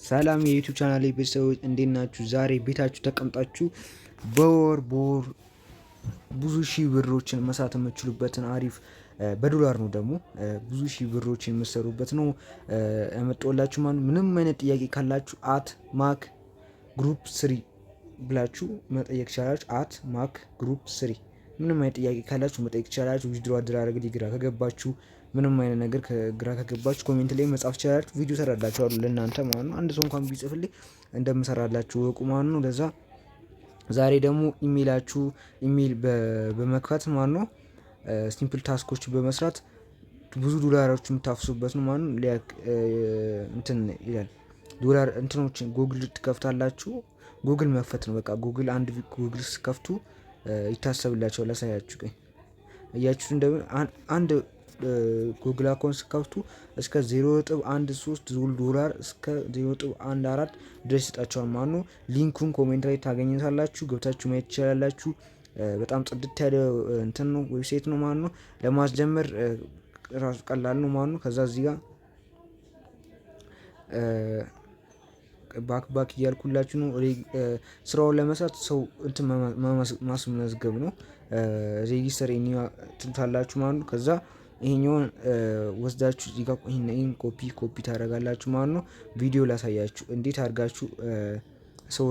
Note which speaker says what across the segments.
Speaker 1: ሰላም የዩቲዩብ ቻናል ላይ ቤተሰቦች እንዴት ናችሁ? ዛሬ ቤታችሁ ተቀምጣችሁ በወር ብዙ ሺህ ብሮችን መስራት የምትችሉበትን አሪፍ በዶላር ነው ደግሞ ብዙ ሺህ ብሮችን የምትሰሩበት ነው ያመጣሁላችሁ። ምንም አይነት ጥያቄ ካላችሁ አት ማክ ግሩፕ ስሪ ብላችሁ መጠየቅ ይቻላችሁ። አት ማክ ግሩፕ ስሪ ምንም አይነት ጥያቄ ካላችሁ መጠየቅ ይቻላችሁ። ቪዲዮ አደራረግ ግራ ከገባችሁ ምንም አይነት ነገር ግራ ከገባችሁ ኮሜንት ላይ መጻፍ ይቻላችሁ። ቪዲዮ ሰራላችኋለሁ ለእናንተ ማለት ነው። አንድ ሰው እንኳን ቢጽፍልኝ እንደምሰራላችሁ ወቁ ማለት ነው። ለዛ ዛሬ ደግሞ ኢሜል በመክፈት ማለት ነው ሲምፕል ታስኮች በመስራት ብዙ ዶላሮች የምታፍሱበት ነው ማለት ነው። እንትን ይላል ዶላር እንትኖችን ጉግል ትከፍታላችሁ። ጉግል መክፈት ነው በቃ ጉግል ጉግል ስከፍቱ ይታሰብላችኋል። ላሳያችሁ ቀኝ እያችሁ አንድ ጉግል አካውንት ስከፍቱ እስከ 0.13 ዶላር እስከ 0.14 ድረስ ይሰጣችኋል ማለት ነው። ሊንኩን ኮሜንት ላይ ታገኙታላችሁ፣ ገብታችሁ ማየት ትችላላችሁ። በጣም ጽድት ያለ እንትን ነው ዌብሳይት ነው ማለት ነው። ለማስጀመር ራሱ ቀላል ነው ማለት ነው። ከዛ እዚህ ጋር ባክ እያልኩላችሁ ነው። ስራውን ለመስራት ሰው እንትን ማስመዝገብ ነው። ሬጂስተር ትሉታላችሁ ማለት ነው። ከዛ ይሄኛውን ወስዳችሁ እዚህ ጋር ይሄን ኮፒ ታደርጋላችሁ ማለት ነው። ቪዲዮ ላሳያችሁ እንዴት አድርጋችሁ ሰው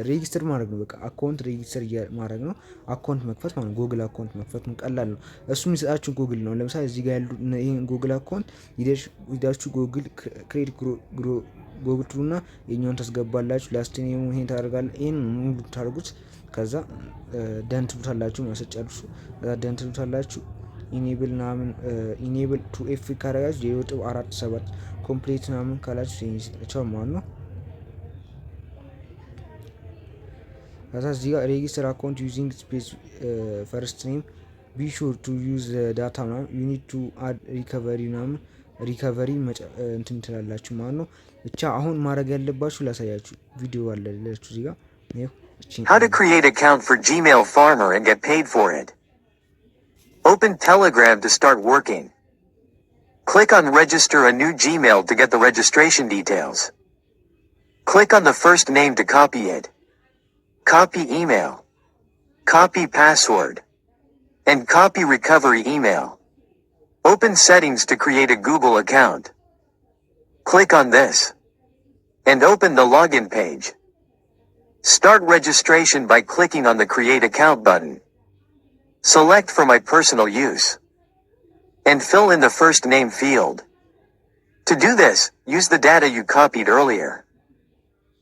Speaker 1: ሬጂስተር ማድረግ ነው። በቃ አካውንት ሬጂስተር ማድረግ ነው። አካውንት መክፈት ማለት ነው። ጉግል አካውንት መክፈት ነው። ቀላል ነው። እሱ የሚሰጣችሁ ጉግል ነው። ለምሳሌ እዚህ ጋር ያሉ ይሄን ጉግል አካውንት ሂዳችሁ ጉግል ክሬድ ጉግል ትሉና የኛውን ታስገባላችሁ። ላስት ኔም ይሄን ታደርጋላችሁ። ይሄን ሙሉ ታደርጉት። ከዛ ደን ትሉታላችሁ ማሰጫችሁ። ከዛ ደን ትሉታላችሁ። ኢኔብል ቱ ኤፍ ካረጋችሁ 0.47 ኮምፕሊት ምናምን ካላችሁ ይሰጣችኋል ማለት ነው። ከዛ እዚህ ጋር ሬጂስተር አካውንት ዩዚንግ ስፔስ ፈርስት ኔም ቢ ሹር ቱ ዩዝ ዳታ ምናምን ዩ ኒድ ቱ አድ ሪከቨሪ እንትን ትላላችሁ ማለት ነው። ብቻ አሁን ማድረግ ያለባችሁ ላሳያችሁ ቪዲዮ አለ ለላችሁ እዚህ ጋር
Speaker 2: How to create account for Gmail Farmer and get paid for it. Open Telegram to start working. Click on register a new Gmail to get the registration details. Click on the first name to copy it. Copy email. Copy password. And copy recovery email. Open settings to create a Google account. Click on this. And open the login page. Start registration by clicking on the create account button. Select for my personal use. And fill in the first name field. To do this, use the data you copied earlier.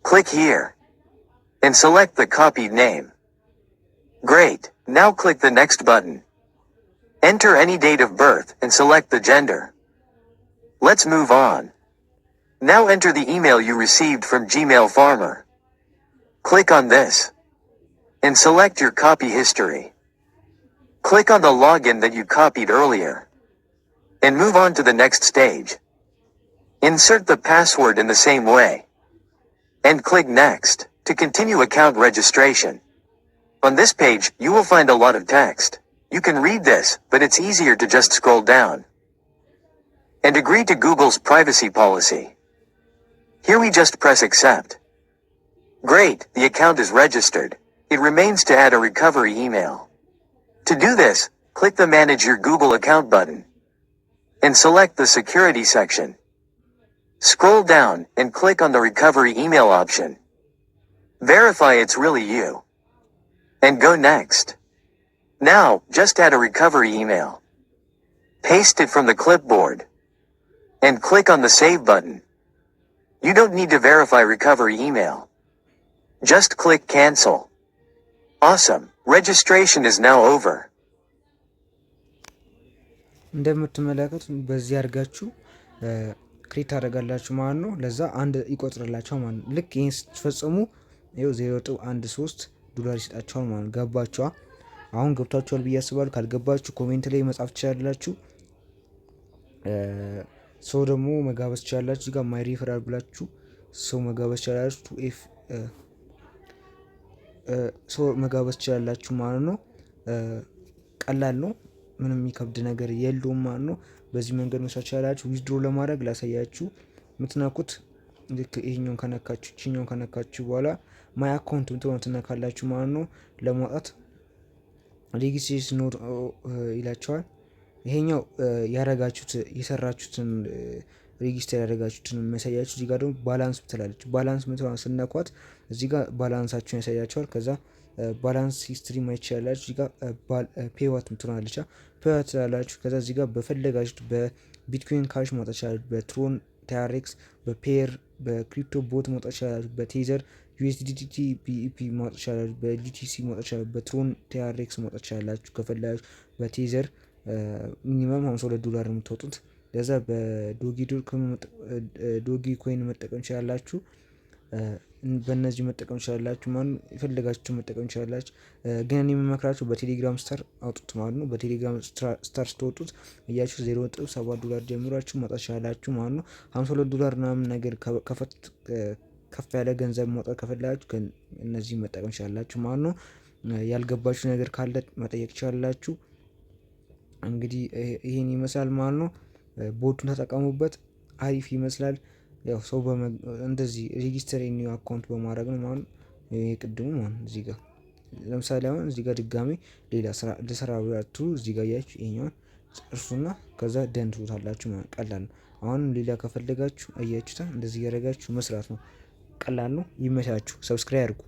Speaker 2: Click here. And select the copied name. Great, now click the next button. Enter any date of birth and select the gender. Let's move on. Now enter the email you received from Gmail Farmer. Click on this. And select your copy history. Click on the login that you copied earlier. And move on to the next stage. Insert the password in the same way. And click next to continue account registration. On this page, you will find a lot of text. You can read this, but it's easier to just scroll down. And agree to Google's privacy policy. Here we just press accept. Great, the account is registered. It remains to add a recovery email. To do this, click the Manage Your Google Account button. And select the Security section. Scroll down and click on the Recovery email option. Verify it's really you. And go next. Now, just add a recovery email. Paste it from the clipboard. And click on the Save button. You don't need to verify recovery email. Just click Cancel. Awesome. Registration is now over.
Speaker 1: እንደምትመለከቱት በዚህ አድርጋችሁ ክሬት ታደርጋላችሁ ማለት ነው። ለዛ አንድ ይቆጥርላችሁ ማለት ነው። ልክ ይሄን ስትፈጽሙ ይኸው 0.13 ዶላር ይሰጣችኋል ማለት ነው። ገባችኋ? አሁን ገብታችኋል ብዬ አስባለሁ። ካልገባችሁ ኮሜንት ላይ መጻፍ ትችላላችሁ። ሰው ደግሞ መጋበዝ ትችላላችሁ። እዚህ ጋር ማይ ሪፈራል ብላችሁ ሰው መጋበዝ ትችላላችሁ። ሰው መጋበዝ ትችላላችሁ ማለት ነው። ቀላል ነው። ምንም የሚከብድ ነገር የለውም ማለት ነው። በዚህ መንገድ መስራት ትችላላችሁ። ዊዝድሮ ለማድረግ ላሳያችሁ። የምትነኩት ልክ ይሄኛውን ከነካችሁ ይሄኛውን ከነካችሁ በኋላ ማይ አካውንት ምትሆን ትነካላችሁ ማለት ነው። ለማውጣት ሌጊሲስ ኖት ይላቸዋል። ይሄኛው ያረጋችሁት የሰራችሁትን ሬጂስተር ያደረጋችሁትን የሚያሳያችሁ። እዚህ ጋር ደግሞ ባላንስ ትላለች። ባላንስ ምትሆን ስነኳት እዚህ ጋር ባላንሳችሁን ያሳያቸዋል። ከዛ ባላንስ ሂስትሪ ማየት ትችላላችሁ። እዚህ ጋር ፔዋት ምትሆናለች ፔዋት ትላላችሁ። ከዛ እዚህ ጋር በፈለጋችሁት በቢትኮይን ካሽ ማውጣት ትችላላችሁ። በትሮን ታያሬክስ፣ በፔር፣ በክሪፕቶ ቦት ማውጣት ትችላላችሁ። በቴዘር ዩኤስዲቲ ቢኢፒ ማውጣት ትችላላችሁ። በጂቲሲ ማውጣት ትችላላችሁ። በትሮን ታያሬክስ ማውጣት ትችላላችሁ። ከፈለጋችሁ በቴዘር ሚኒመም $52 የምታወጡት። ለዛ በዶጊ ኮይን መጠቀም ትችላላችሁ። በእነዚህ መጠቀም ትችላላችሁ ማለት የፈለጋችሁ መጠቀም ትችላላችሁ። ግን እኔ የምመክራችሁ በቴሌግራም ስታር አውጡት ማለት ነው። በቴሌግራም ስታር ስትወጡት እያችሁ $0.7 ጀምራችሁ ማውጣት ትችላላችሁ ማለት ነው። $52 ምናምን ነገር ከፍ ያለ ገንዘብ ማውጣት ከፈለጋችሁ እነዚህ መጠቀም ትችላላችሁ ማለት ነው። ያልገባችሁ ነገር ካለ መጠየቅ ትችላላችሁ። እንግዲህ ይሄን ይመስላል ማለት ነው። ቦቱን ተጠቀሙበት፣ አሪፍ ይመስላል። ያው ሰው እንደዚህ ሬጂስተር ኒው አካውንት በማድረግ ነው ማለት ነው። የቅድሙ ማለት ነው። እዚህ ጋር ለምሳሌ አሁን እዚህ ጋር ድጋሚ ሌላ ስራ ለስራ ብላችሁ እዚህ ጋር ያያችሁ ይሄኛውን እርሱና ከዛ ደን ትሉታላችሁ ማለት ቀላል ነው። አሁን ሌላ ከፈለጋችሁ አያችሁታ እንደዚህ ያደረጋችሁ መስራት ነው። ቀላል ነው። ይመቻችሁ። ሰብስክራይብ አድርጉ።